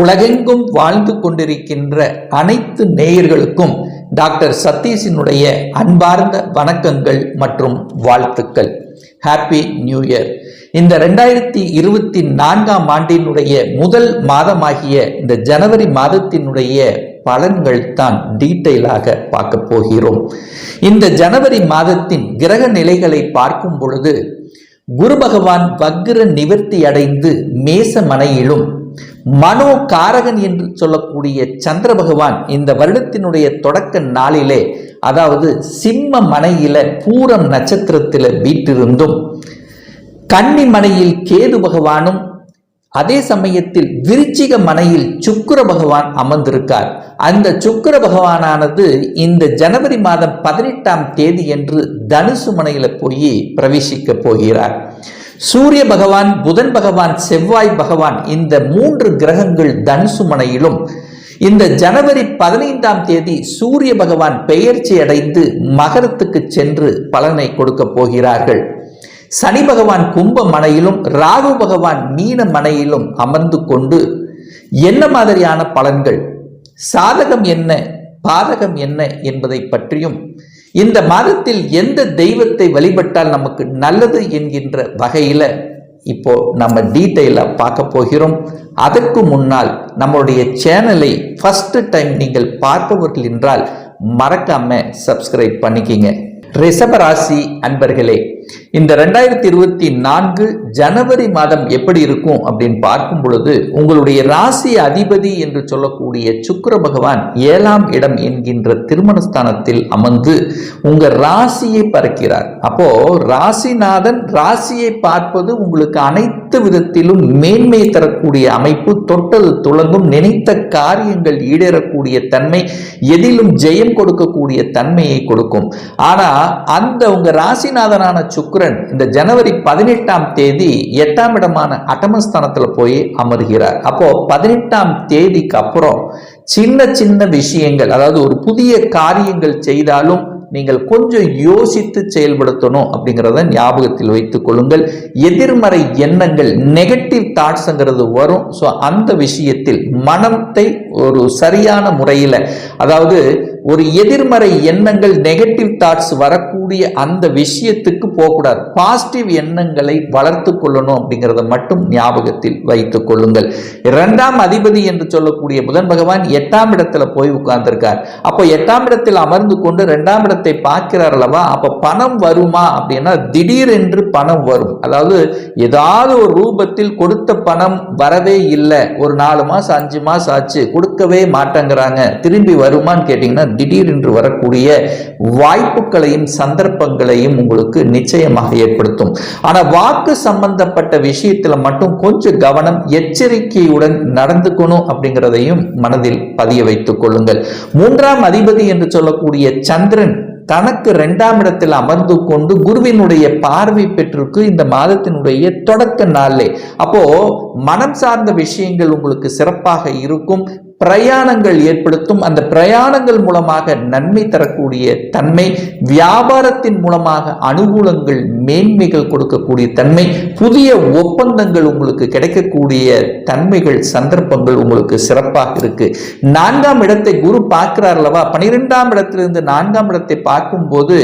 உலகெங்கும் வாழ்ந்து கொண்டிருக்கின்ற அனைத்து நேயர்களுக்கும் டாக்டர் சதீஷினுடைய அன்பார்ந்த வணக்கங்கள் மற்றும் வாழ்த்துக்கள். Happy new year. இந்த 2024ஆம் ஆண்டினுடைய முதல் மாதமாகிய இந்த ஜனவரி மாதத்தினுடைய பலன்கள் தான் டீட்டெயிலாக பார்க்க போகிறோம். இந்த ஜனவரி மாதத்தின் கிரக நிலைகளை பார்க்கும் பொழுது குரு பகவான் வக்ர நிவர்த்தி அடைந்து மேச மனையிலும், மனோ காரகன் என்று சொல்லக்கூடிய சந்திர பகவான் இந்த வருடத்தினுடைய தொடக்க நாளிலே, அதாவது சிம்ம மனையில பூரம் நட்சத்திரத்தில் வீற்றிருந்தும், கன்னி மனையில் கேது பகவானும், அதே சமயத்தில் விருச்சிக மனையில் சுக்கிர பகவான் அமர்ந்திருக்கார். அந்த சுக்கிர பகவானானது இந்த ஜனவரி மாதம் 18ஆம் தேதி என்று தனுசு மனையில போய் பிரவேசிக்க போகிறார். சூரிய பகவான், புதன் பகவான், செவ்வாய் பகவான் இந்த 3 கிரகங்கள் தனுசு மனையிலும், இந்த ஜனவரி 15ஆம் தேதி சூரிய பகவான் பெயர்ச்சி அடைந்து மகரத்துக்கு சென்று பலனை கொடுக்க போகிறார்கள். சனி பகவான் கும்ப மனையிலும், ராகு பகவான் மீன மனையிலும் அமர்ந்து கொண்டு என்ன மாதிரியான பலன்கள், சாதகம் என்ன, பாதகம் என்ன என்பதை பற்றியும், இந்த மாதத்தில் எந்த தெய்வத்தை வழிபட்டால் நமக்கு நல்லது என்கின்ற வகையில இப்போ நம்ம டீட்டெயிலா பார்க்க போகிறோம். அதற்கு முன்னால் நம்மளுடைய சேனலை ஃபர்ஸ்ட் டைம் நீங்கள் பார்ப்பவர்கள் என்றால் மறக்காம சப்ஸ்கிரைப் பண்ணிக்கிங்க. ரிஷபராசி அன்பர்களே, இந்த 2024 ஜனவரி மாதம் எப்படி இருக்கும் அப்படின்னு பார்க்கும் பொழுது, உங்களுடைய ராசி அதிபதி என்று சொல்லக்கூடிய சுக்கிர பகவான் 7ஆம் இடம் என்கின்ற திருமணஸ்தானத்தில் அமர்ந்து உங்க ராசியை பார்க்கிறார். அப்போ ராசிநாதன் ராசியை பார்ப்பது உங்களுக்கு அனைத்து விதத்திலும் மேன்மை தரக்கூடிய அமைப்பு, தொட்டது துளங்கும், நினைத்த காரியங்கள் ஈடேறக்கூடிய தன்மை, எதிலும் ஜெயம் கொடுக்கக்கூடிய தன்மையை கொடுக்கும். ஆனா அந்த உங்க ராசிநாதனான சுக்கிரன் இந்த ஜனவரி 18ஆம் தேதி 8ஆம் இடமான அட்டமஸ்தானத்துல போய் அமர்கிறார். அப்போ 18ஆம் தேதிக்கு அப்புறம் சின்ன சின்ன விஷயங்கள், அதாவது ஒரு புதிய காரியங்கள் செய்தாலும் நீங்கள் கொஞ்சம் யோசித்து செயல்படுத்தணும் அப்படிங்கிறத ஞாபகத்தில் வைத்துக் கொள்ளுங்கள். எதிர்மறை எண்ணங்கள், நெகட்டிவ் தாட்ஸ்ங்கிறது வரும். ஸோ அந்த விஷயத்தில் மனத்தை ஒரு சரியான முறையில், அதாவது ஒரு எதிர்மறை எண்ணங்கள், நெகட்டிவ் தாட்ஸ் வரக்கூடிய அந்த விஷயத்துக்கு போகக்கூடாது. பாசிட்டிவ் எண்ணங்களை வளர்த்து கொள்ளணும் அப்படிங்கிறத மட்டும் ஞாபகத்தில் வைத்துக் கொள்ளுங்கள். 2ஆம் அதிபதி என்று சொல்லக்கூடிய புதன் பகவான் 8ஆம் இடத்துல போய் உட்கார்ந்திருக்கார். அப்போ 8ஆம் இடத்தில் அமர்ந்து கொண்டு 2ஆம் இடத்தை பார்க்கிறார் அல்லவா? அப்ப பணம் வருமா அப்படின்னா திடீரென்று பணம் வரும். அதாவது ஏதாவது ஒரு ரூபத்தில் கொடுத்த பணம் வரவே இல்லை, ஒரு 4 மாசம் 5 மாசம் ஆச்சு, கொடுக்கவே மாட்டேங்கிறாங்க, திரும்பி வருமான்னு கேட்டீங்கன்னா திடீரென்று வரக்கூடிய வாய்ப்புகளையும் சந்தர்ப்பங்களையும் உங்களுக்கு நிச்சயமாக ஏற்படுத்தும். ஆனா வாக்கு சம்பந்தப்பட்ட விஷயத்துல மட்டும் கொஞ்சம் கவனம், எச்சரிக்கையுடன் நடந்துக்கணும் அப்படிங்கிறதையும் மனதில் பதிய வைத்துக் கொள்ளுங்கள். 3ஆம் அதிபதி என்று சொல்லக்கூடிய சந்திரன் தனக்கு 2ஆம் இடத்தில் அமர்ந்து கொண்டு குருவினுடைய பார்வை பெற்றிருக்கு இந்த மாதத்தினுடைய தொடக்க நாளே. அப்போ மனம் சார்ந்த விஷயங்கள் உங்களுக்கு சிறப்பாக இருக்கும். பிரயாணங்கள் ஏற்படுத்தும். அந்த பிரயாணங்கள் மூலமாக நன்மை தரக்கூடிய தன்மை, வியாபாரத்தின் மூலமாக அனுகூலங்கள், மேன்மைகள் கொடுக்கக்கூடிய தன்மை, புதிய ஒப்பந்தங்கள் உங்களுக்கு கிடைக்கக்கூடிய தன்மைகள், சந்தர்ப்பங்கள் உங்களுக்கு சிறப்பாக இருக்கு. 4ஆம் இடத்தை குரு பார்க்கிறார் அல்லவா? 12ஆம் இடத்திலிருந்து 4ஆம் இடத்தை பார்க்கும்போது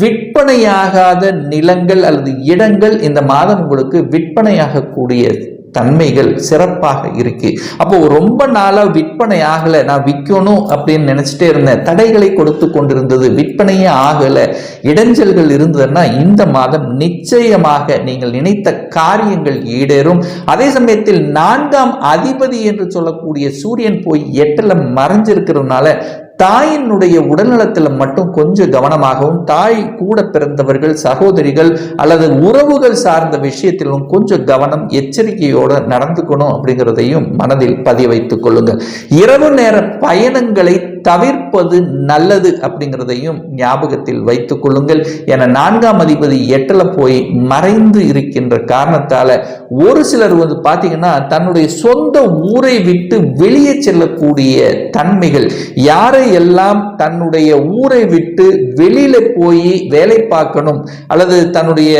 விற்பனையாகாத நிலங்கள் அல்லது இடங்கள் இந்த மாதம் உங்களுக்கு விற்பனையாகக்கூடிய தன்மைகள் சிறப்பாக இருக்கு. அப்போ ரொம்ப நாளா விற்பனை ஆகல, நான் விற்கணும் அப்படின்னு நினைச்சிட்டே இருந்தேன், தடைகளை கொடுத்து கொண்டிருந்தது, விற்பனையே ஆகல, இடைஞ்சல்கள் இருந்ததுன்னா இந்த மாதம் நிச்சயமாக நீங்கள் நினைத்த காரியங்கள் ஈடேறும். அதே சமயத்தில் 4ஆம் அதிபதி என்று சொல்லக்கூடிய சூரியன் போய் 8ல மறைஞ்சிருக்கிறதுனால தாயினுடைய உடல்நலத்தில் மட்டும் கொஞ்சம் கவனமாகவும், தாய் கூட பிறந்தவர்கள், சகோதரிகள் அல்லது உறவுகள் சார்ந்த விஷயத்திலும் கொஞ்சம் கவனம், எச்சரிக்கையோடு நடந்துக்கணும் அப்படிங்கிறதையும் மனதில் பதிய வைத்துக் கொள்ளுங்கள். இரவு நேர பயணங்களை தவிர்ப்பது நல்லது அப்படிங்கிறதையும் ஞாபகத்தில் வைத்துக் கொள்ளுங்கள். என 4ஆம் அதிபதி 8ல போய் மறைந்து இருக்கின்ற காரணத்தால ஒரு சிலர் பாத்தீங்கன்னா தன்னுடைய சொந்த ஊரை விட்டு வெளியே செல்லக்கூடிய தன்மைகள், யாரை எல்லாம் தன்னுடைய ஊரை விட்டு வெளியில போய் வேலை பார்க்கணும் அல்லது தன்னுடைய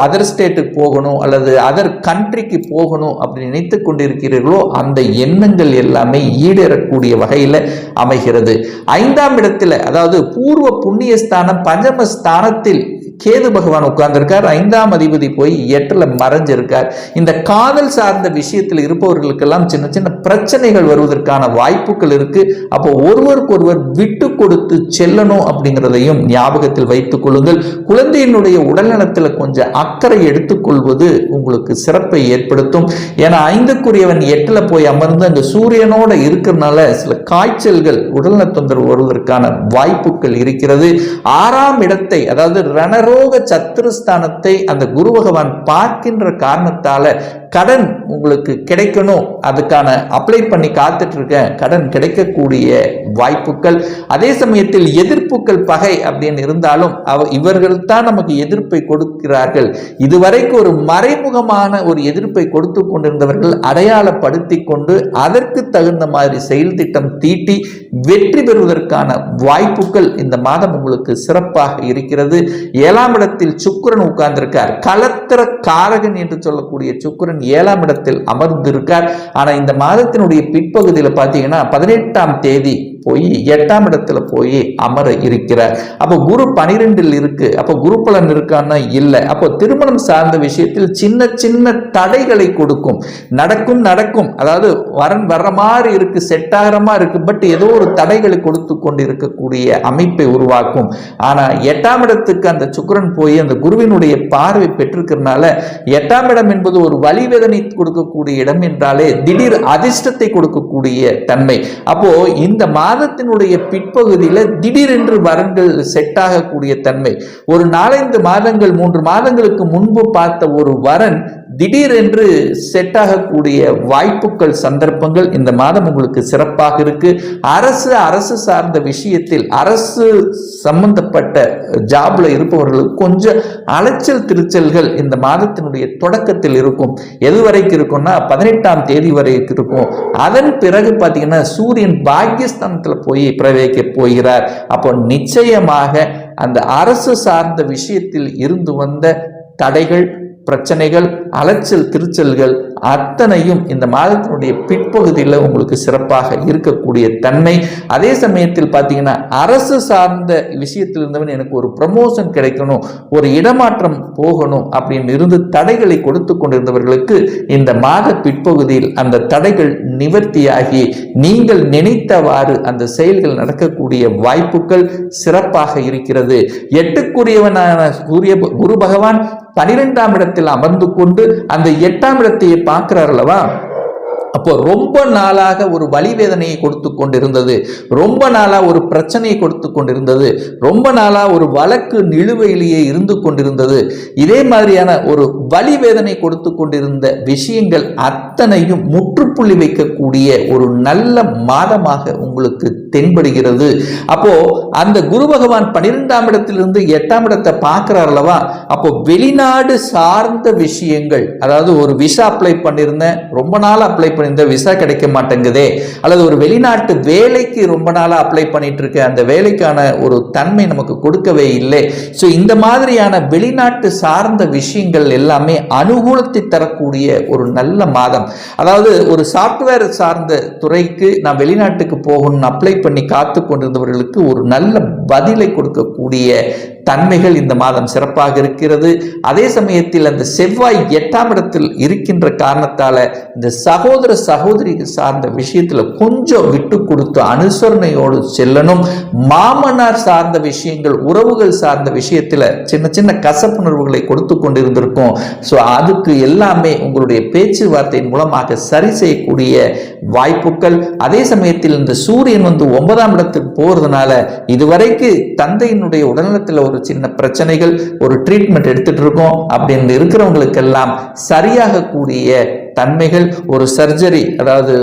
அதர் ஸ்டேட்டுக்கு போகணும் அல்லது அதர் கண்ட்ரிக்கு போகணும் அப்படின்னு நினைத்துக் கொண்டிருக்கிறீர்களோ அந்த எண்ணங்கள் எல்லாமே ஈடேறக்கூடிய வகையில் அமைகிறது. 5ஆம் இடத்துல அதாவது பூர்வ புண்ணிய ஸ்தானம் பஞ்சமஸ்தானத்தில் கேது பகவான் உட்கார்ந்திருக்கார். 5ஆம் அதிபதி போய் 8ல மறைஞ்சிருக்கார். இந்த காதல் சார்ந்த விஷயத்தில் இருப்பவர்களுக்கெல்லாம் சின்ன சின்ன பிரச்சனைகள் வருவதற்கான வாய்ப்புகள் இருக்கு. அப்போ ஒருவருக்கு ஒருவர் விட்டு கொடுத்து செல்லணும் அப்படிங்கிறதையும் ஞாபகத்தில் வைத்துக் கொள்ளுங்கள். குழந்தையினுடைய உடல்நலத்தில் கொஞ்சம் அக்கறை எடுத்துக்கொள்வது உங்களுக்கு சிறப்பை ஏற்படுத்தும். ஏன்னா 5க்குரியவன் 8ல போய் அமர்ந்து அங்க சூரியனோட இருக்கிறதுனால சில காய்ச்சல்கள் உடல்நல தொந்தரவு வருவதற்கான வாய்ப்புகள் இருக்கிறது. 6ஆம் இடத்தை அதாவது ரணரோக சத்துருஸ்தானத்தை அந்த குரு பகவான் பார்க்கின்ற காரணத்தால கடன் உங்களுக்கு கிடைக்கணும், அதுக்கான அப்ளை பண்ணி காத்துட்டு இருக்கேன், கடன் கிடைக்கக்கூடிய வாய்ப்புகள். அதே சமயத்தில் எதிர்ப்புகள் பகை அப்படின்னு இருந்தாலும் இவர்கள் தான் நமக்கு எதிர்ப்பை கொடுக்கிறார்கள். இதுவரைக்கும் ஒரு மறைமுகமான ஒரு எதிர்ப்பை கொடுத்து கொண்டிருந்தவர்கள் அடையாளப்படுத்தி கொண்டு அதற்கு தகுந்த மாதிரி செயல் திட்டம் தீட்டி வெற்றி பெறுவதற்கான வாய்ப்புகள் இந்த மாதம் உங்களுக்கு சிறப்பாக இருக்கிறது. 7ஆம் இடத்தில் சுக்கிரன் உட்கார்ந்திருக்கார். கலத்திர காரகன் என்று சொல்லக்கூடிய சுக்கிரன் 7ஆம் இடத்தில் அமர்ந்திருக்கார். ஆனா இந்த மாதத்தினுடைய பிற்பகுதியில் பாத்தீங்கன்னா 18ஆம் தேதி போய் 8ஆம் இடத்துல போய் அமர இருக்கிறார். அப்போ குரு 12ல் இருக்கு. அப்போ குரு பலன் இருக்கான்னா இல்லை. அப்போ திருமணம் சார்ந்த விஷயத்தில் சின்ன சின்ன தடைகளை கொடுக்கும். நடக்கும் அதாவது வரன் வர்ற மாதிரி இருக்கு, செட் ஆகிற மாதிரி இருக்கு, பட் ஏதோ ஒரு தடைகளை கொடுத்து கொண்டு இருக்கக்கூடிய அமைப்பை உருவாக்கும். ஆனா 8ஆம் இடத்துக்கு அந்த சுக்கிரன் போய் அந்த குருவினுடைய பார்வை பெற்றிருக்கிறதுனால 8ஆம் இடம் என்பது ஒரு வலிவேதனை கொடுக்கக்கூடிய இடம் என்றாலே திடீர் அதிர்ஷ்டத்தை கொடுக்கக்கூடிய தன்மை. அப்போ இந்த மாதத்தினுடைய பிற்பகுதியில் திடீரென்று வரன்கள் செட் ஆகக்கூடிய தன்மை. ஒரு 4-5 மாதங்கள் 3 மாதங்களுக்கு முன்பு பார்த்த ஒரு வரன் திடீரென்று செட் ஆகக்கூடிய வாய்ப்புகள் சந்தர்ப்பங்கள் இந்த மாதம் உங்களுக்கு சிறப்பாக இருக்கு. அரசு சார்ந்த விஷயத்தில் அரசு சம்பந்தப்பட்ட ஜாப்ல இருப்பவர்களுக்கு கொஞ்சம் அலைச்சல் திருச்சல்கள் இந்த மாதத்தினுடைய தொடக்கத்தில் இருக்கும். எது வரைக்கும் இருக்கும்னா 18ஆம் தேதி வரைக்கும் இருக்கும். அதன் பிறகு பார்த்தீங்கன்னா சூரியன் பாக்கியஸ்தானத்தில் போய் பிரவேசிக்க போகிறார். அப்போ நிச்சயமாக அந்த அரசு சார்ந்த விஷயத்தில் இருந்து வந்த தடைகள், பிரச்சனைகள், அலைச்சல் திருச்சல்கள் அத்தனையும் இந்த மாதத்தினுடைய பிற்பகுதியில் உங்களுக்கு சிறப்பாக இருக்கக்கூடிய தன்மை. அதே சமயத்தில் பார்த்தீங்கன்னா அரசு சார்ந்த விஷயத்தில் இருந்தவன் எனக்கு ஒரு ப்ரமோஷன் கிடைக்கணும், ஒரு இடமாற்றம் போகணும் அப்படின்னு இருந்து தடைகளை கொடுத்து கொண்டிருந்தவர்களுக்கு இந்த மாத பிற்பகுதியில் அந்த தடைகள் நிவர்த்தியாகி நீங்கள் நினைத்தவாறு அந்த செயல்கள் நடக்கக்கூடிய வாய்ப்புகள் சிறப்பாக இருக்கிறது. 8க்குரியவனான குரு பகவான் 12ஆம் இடத்தில் அமர்ந்து கொண்டு அந்த 8ஆம் இடத்தை பார்க்கிறார் அல்லவா. அப்போ ரொம்ப நாளாக ஒரு வலிவேதனையை கொடுத்து கொண்டிருந்தது, ரொம்ப நாளா ஒரு பிரச்சனையை கொடுத்து கொண்டிருந்தது, ரொம்ப நாளா ஒரு வழக்கு நிலுவையிலேயே இருந்து கொண்டிருந்தது, இதே மாதிரியான ஒரு வலிவேதனை கொடுத்து கொண்டிருந்த விஷயங்கள் அத்தனையும் முற்றுப்புள்ளி வைக்கக்கூடிய ஒரு நல்ல மாதமாக உங்களுக்கு தென்படுகிறது. அப்போ அந்த குரு பகவான் 12ஆம் இடத்திலிருந்து 8ஆம் இடத்தை பார்க்கிறார் அல்லவா. அப்போ வெளிநாடு சார்ந்த விஷயங்கள், அதாவது ஒரு விசா அப்ளை பண்ணியிருந்தேன், ரொம்ப நாள் அப்ளை இந்த விசா கிடைக்க மாட்டேங்குதே, அல்லது ஒரு வெளிநாட்டு வேலைக்கு ரொம்ப நாளா அப்ளை பண்ணிட்டு இருக்க, அந்த வேலைக்கான ஒரு தன்மை நமக்கு கொடுக்கவே இல்லை. சோ இந்த மாதிரியான வெளிநாட்டு சார்ந்த விஷயங்கள் எல்லாமே அனுகூலத்தை தரக்கூடிய ஒரு நல்ல மாதம். அதாவது ஒரு சாப்ட்வேர் சார்ந்த துறைக்கு நான் வெளிநாட்டுக்கு போகணும்னு அப்ளை பண்ணி காத்து கொண்டிருந்தவர்களுக்கு ஒரு நல்ல பதிலை கொடுக்கக்கூடிய தன்மைகள் இந்த மாதம் சிறப்பாக இருக்கிறது. அதே சமயத்தில் அந்த செவ்வாய் 8ஆம் இடத்தில் இருக்கின்ற காரணத்தால இந்த சகோதரி சார்ந்த விஷயத்துல கொஞ்சம் விட்டு கொடுத்து அனுசரணையோடு செல்லணும். மாமனார் சார்ந்த விஷயங்கள், உறவுகள் சார்ந்த விஷயத்துல சின்ன சின்ன கசப்புணர்வுகளை கொடுத்து கொண்டிருந்திருக்கும். ஸோ அதுக்கு எல்லாமே உங்களுடைய பேச்சுவார்த்தையின் மூலமாக சரி செய்யக்கூடிய வாய்ப்புகள். அதே சமயத்தில் இந்த சூரியன் 9ஆம் இடத்துக்கு போறதுனால இதுவரைக்கு தந்தையினுடைய உடல்நலத்தில் ஒரு சின்ன பிரச்சனைகள், ஒரு ட்ரீட்மெண்ட் எடுத்துட்டு இருக்கோம் அப்படின்னு இருக்கிறவங்களுக்கெல்லாம் சரியாக கூடிய தன்மைகள், ஒரு சர்ஜரி அதாவது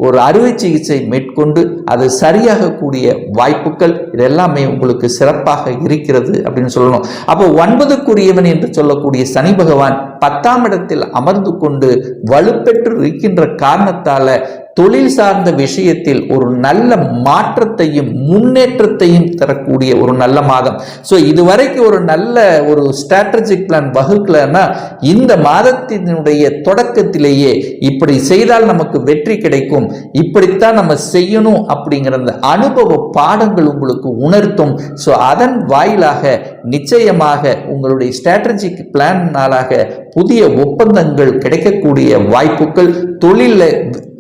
ஒரு அறுவை சிகிச்சை மேற்கொண்டு அது சரியாகக்கூடிய வாய்ப்புகள் இதெல்லாமே உங்களுக்கு சிறப்பாக இருக்கிறது அப்படின்னு சொல்லணும். அப்போ 9க்குரியவன் என்று சொல்லக்கூடிய சனி பகவான் 10ஆம் இடத்தில் அமர்ந்து கொண்டு வலுப்பெற்று இருக்கின்ற காரணத்தால தொழில் சார்ந்த விஷயத்தில் ஒரு நல்ல மாற்றத்தையும் முன்னேற்றத்தையும் தரக்கூடிய ஒரு நல்ல மாதம். ஸோ இதுவரைக்கும் ஒரு நல்ல ஒரு ஸ்ட்ராட்டஜிக் பிளான் வகுக்கலன்னா இந்த மாதத்தினுடைய தொடக்கத்திலேயே இப்படி செய்தால் நமக்கு வெற்றி கிடைக்கும், இப்படித்தான் நம்ம செய்யணும் அப்படிங்கிற அந்த அனுபவ பாடங்கள் உங்களுக்கு உணர்த்தும். ஸோ அதன் வாயிலாக நிச்சயமாக உங்களுடைய ஸ்ட்ராட்டஜிக் பிளானாலாக புதிய ஒப்பந்தங்கள் கிடைக்கக்கூடிய வாய்ப்புகள், தொழிலை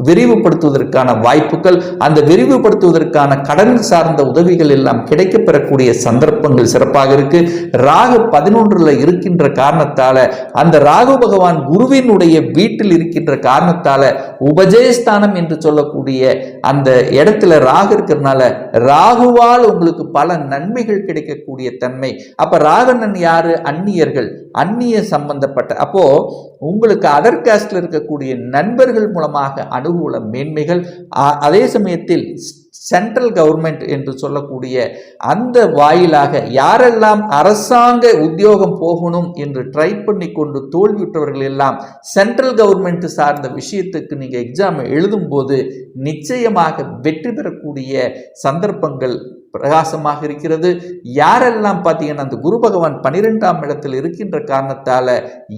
விரிவுபடுத்துவதற்கான வாய்ப்புகள், அந்த விரிவுபடுத்துவதற்கான கடன் சார்ந்த உதவிகள் எல்லாம் கிடைக்கப்பெறக்கூடிய சந்தர்ப்பங்கள் சிறப்பாக இருக்கு. ராகு 11ல் இருக்கின்ற காரணத்தால, அந்த ராகு பகவான் குருவினுடைய வீட்டில் இருக்கின்ற காரணத்தால உபஜயஸ்தானம் என்று சொல்லக்கூடிய அந்த இடத்துல ராகு இருக்கிறதுனால ராகுவால் உங்களுக்கு பல நன்மைகள் கிடைக்கக்கூடிய தன்மை. அப்ப ராகனன் யாரு? அந்நியர்கள், அந்நிய சம்பந்தப்பட்ட, அப்போ உங்களுக்கு அதர் காஸ்ட்ல இருக்கக்கூடிய நண்பர்கள் மூலமாக அனுகூல மேன்மைகள், அதே சமயத்தில் சென்ட்ரல் கவர்மெண்ட் என்று சொல்லக்கூடிய அந்த வாயிலாக யாரெல்லாம் அரசாங்க உத்தியோகம் போகணும் என்று ட்ரை பண்ணி கொண்டு தோல்வியுற்றவர்கள் எல்லாம் சென்ட்ரல் கவர்மெண்ட் சார்ந்த விஷயத்துக்கு நீங்க எக்ஸாம் எழுதும் போது நிச்சயமாக வெற்றி பெறக்கூடிய சந்தர்ப்பங்கள் பிரகாசமாக இருக்கிறது. யாரெல்லாம் பார்த்தீங்கன்னா அந்த குரு பகவான் 12ஆம் இடத்தில் இருக்கின்ற காரணத்தால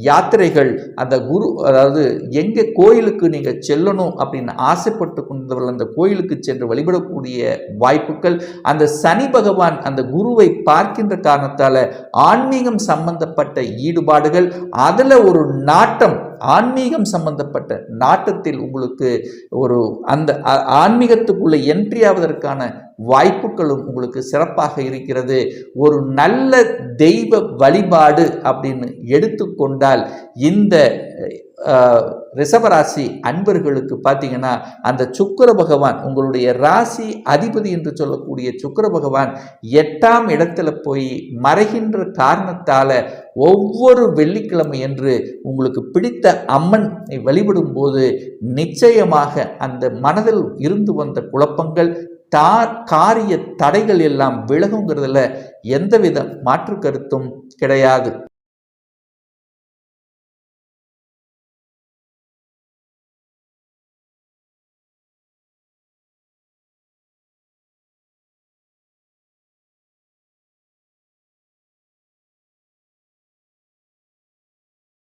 யாத்திரைகள், அந்த குரு அதாவது எங்க கோயிலுக்கு நீங்க செல்லணும் அப்படின்னு ஆசைப்பட்டு கொண்டவர்கள் அந்த கோயிலுக்கு சென்று வழிபடக்கூடிய வாய்ப்புகள், அந்த சனி பகவான் அந்த குருவை பார்க்கின்ற காரணத்தால ஆன்மீகம் சம்பந்தப்பட்ட ஈடுபாடுகள், அதுல ஒரு நாட்டம், ஆன்மீகம் சம்பந்தப்பட்ட நாட்டத்தில் உங்களுக்கு ஒரு அந்த ஆன்மீகத்துக்குள்ள என்ட்ரி ஆவதற்கான வாய்ப்புகளும் உங்களுக்கு சிறப்பாக இருக்கிறது. ஒரு நல்ல தெய்வ வழிபாடு அப்படின்னு எடுத்துக்கொண்டால் இந்த ரிஷபராசி அன்பர்களுக்கு பார்த்தீங்கன்னா அந்த சுக்கிர பகவான் உங்களுடைய ராசி அதிபதி என்று சொல்லக்கூடிய சுக்கிர பகவான் 8ஆம் இடத்துல போய் மறைகின்ற காரணத்தால ஒவ்வொரு வெள்ளிக்கிழமை என்று உங்களுக்கு பிடித்த அம்மனை வழிபடும் போது நிச்சயமாக அந்த மனதில் இருந்து வந்த குழப்பங்கள், காரிய தடைகள் எல்லாம் விலகுங்கிறதுல எந்தவித மாற்று கருத்தும் கிடையாது.